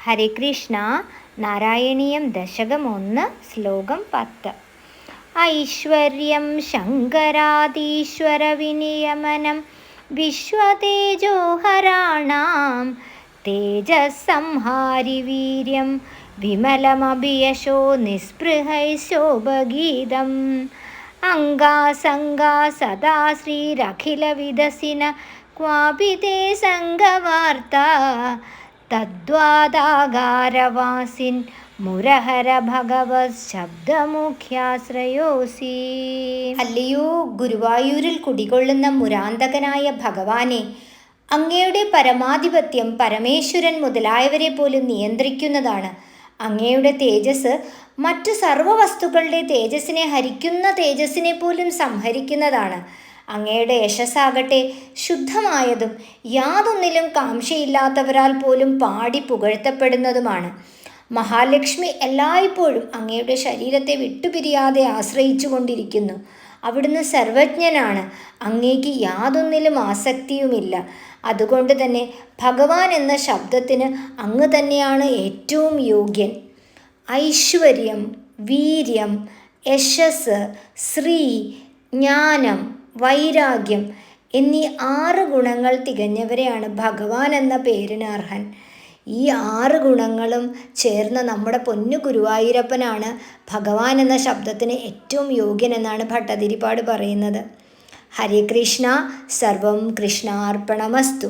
ഹരേ കൃഷ്ണ. നാരായണീയം ദശകം 1 ശ്ലോകം 10. ഐശ്വര്യം ശങ്കരാദീശ്വര വിനിയമനം വിശ്വതേജോഹരാണാം തേജസ്സംഹാരി വീര്യം വിമലമഭിയശോ നിസ്പൃഹൈശോഭഗീതം അംഗാസംഗാ സദാ ശ്രീരഖിലവിദസിന ക്വാപി തേ സംഘവാർത്ത തദ്വാദാകാരവാസിൻ മുരഹര ഭഗവത് ശബ്ദമുഖ്യാശ്രയോസി. അല്ലയോ ഗുരുവായൂരിൽ കുടികൊള്ളുന്ന മുരാന്തകനായ ഭഗവാനെ, അങ്ങയുടെ പരമാധിപത്യം പരമേശ്വരൻ മുതലായവരെ പോലും നിയന്ത്രിക്കുന്നതാണ്. അങ്ങയുടെ തേജസ് മറ്റു സർവ്വവസ്തുക്കളുടെ തേജസ്സിനെ ഹരിക്കുന്ന തേജസ്സിനെ പോലും സംഹരിക്കുന്നതാണ്. അങ്ങയുടെ യശസ്സാകട്ടെ ശുദ്ധമായതും യാതൊന്നിലും കാംക്ഷയില്ലാത്തവരാൽ പോലും പാടി പുകഴ്ത്തപ്പെടുന്നതുമാണ്. മഹാലക്ഷ്മി എല്ലായ്പ്പോഴും അങ്ങയുടെ ശരീരത്തെ വിട്ടുപിരിയാതെ ആശ്രയിച്ചു കൊണ്ടിരിക്കുന്നു. അവിടുന്ന് സർവജ്ഞനാണ്, അങ്ങേക്ക് യാതൊന്നിലും ആസക്തിയുമില്ല. അതുകൊണ്ട് തന്നെ ഭഗവാൻ എന്ന ശബ്ദത്തിന് അങ്ങ് തന്നെയാണ് ഏറ്റവും യോഗ്യൻ. ഐശ്വര്യം, വീര്യം, യശസ്, ശ്രീ, ജ്ഞാനം, വൈരാഗ്യം എന്നീ 6 ഗുണങ്ങൾ തികഞ്ഞവരെയാണ് ഭഗവാൻ എന്ന പേരിന് അർഹൻ. ഈ 6 ഗുണങ്ങളും ചേർന്ന നമ്മുടെ പൊന്നു ഗുരുവായൂരപ്പനാണ് ഭഗവാൻ എന്ന ശബ്ദത്തിന് ഏറ്റവും യോഗ്യനെന്നാണ് ഭട്ടതിരിപ്പാട് പറയുന്നത്. ഹരേ കൃഷ്ണ. സർവം കൃഷ്ണാർപ്പണമസ്തു.